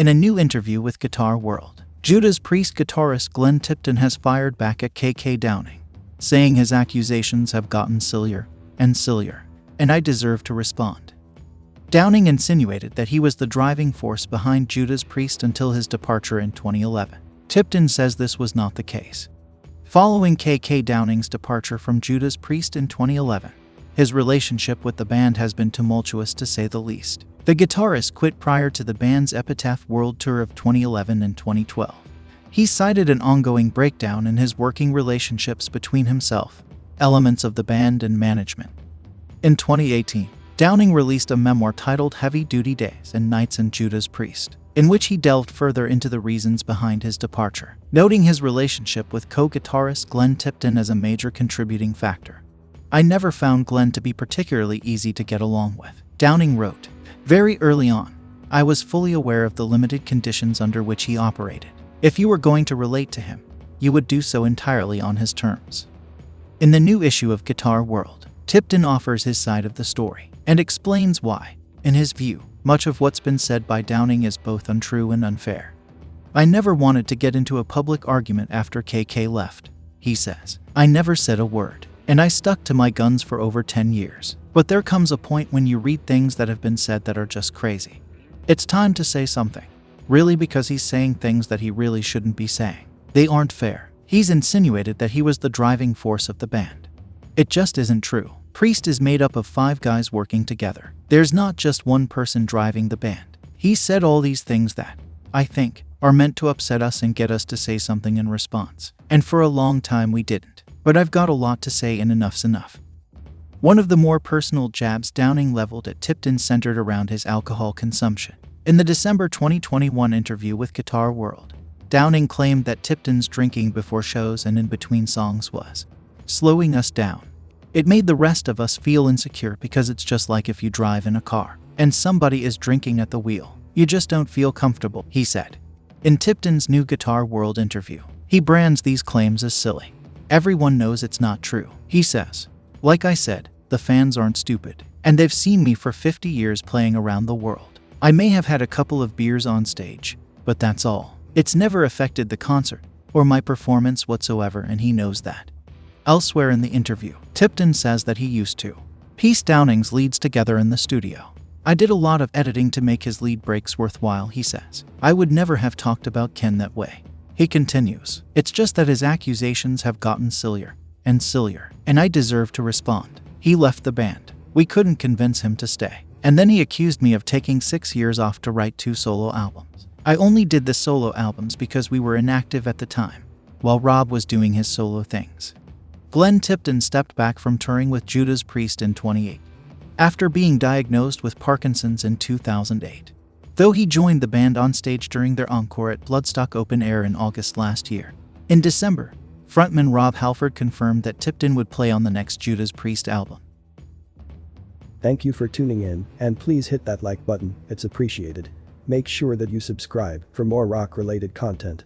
In a new interview with Guitar World, Judas Priest guitarist Glenn Tipton has fired back at KKDOWNING, saying his accusations have gotten sillier and sillier, and I deserve to respond. Downing insinuated that he was the driving force behind Judas Priest until his departure in 2011. Tipton says this was not the case. Following KKDOWNING's departure from Judas Priest in 2011, his relationship with the band has been tumultuous to say the least. The guitarist quit prior to the band's Epitaph World Tour of 2011 and 2012. He cited an ongoing breakdown in his working relationships between himself, elements of the band, and management. In 2018, Downing released a memoir titled Heavy Duty Days and Nights in Judas Priest, in which he delved further into the reasons behind his departure, noting his relationship with co-guitarist Glenn Tipton as a major contributing factor. I never found Glenn to be particularly easy to get along with, Downing wrote. Very early on, I was fully aware of the limited conditions under which he operated. If you were going to relate to him, you would do so entirely on his terms. In the new issue of Guitar World, Tipton offers his side of the story and explains why, in his view, much of what's been said by Downing is both untrue and unfair. I never wanted to get into a public argument after KK left, he says. I never said a word, and I stuck to my guns for over 10 years. But there comes a point when you read things that have been said that are just crazy. It's time to say something, really, because he's saying things that he really shouldn't be saying. They aren't fair. He's insinuated that he was the driving force of the band. It just isn't true. Priest is made up of 5 guys working together. There's not just one person driving the band. He said all these things that, I think, are meant to upset us and get us to say something in response. And for a long time we didn't. But I've got a lot to say, and enough's enough. One of the more personal jabs Downing leveled at Tipton centered around his alcohol consumption. In the December 2021 interview with Guitar World, Downing claimed that Tipton's drinking before shows and in between songs was slowing us down. It made the rest of us feel insecure because it's just like if you drive in a car and somebody is drinking at the wheel. You just don't feel comfortable, he said. In Tipton's new Guitar World interview, he brands these claims as silly. Everyone knows it's not true, he says. Like I said, the fans aren't stupid, and they've seen me for 50 years playing around the world. I may have had a couple of beers on stage, but that's all. It's never affected the concert or my performance whatsoever, and he knows that. Elsewhere in the interview, Tipton says that he used to piece Downing's leads together in the studio. I did a lot of editing to make his lead breaks worthwhile, he says. I would never have talked about Ken that way. He continues, it's just that his accusations have gotten sillier and sillier, and I deserve to respond. He left the band. We couldn't convince him to stay. And then he accused me of taking 6 years off to write 2 solo albums. I only did the solo albums because we were inactive at the time, while Rob was doing his solo things. Glenn Tipton stepped back from touring with Judas Priest in 2008, after being diagnosed with Parkinson's in 2008. Though he joined the band on stage during their encore at Bloodstock Open Air in August last year. In December, frontman Rob Halford confirmed that Tipton would play on the next Judas Priest album. Thank you for tuning in, and please hit that like button, it's appreciated. Make sure that you subscribe for more rock-related content.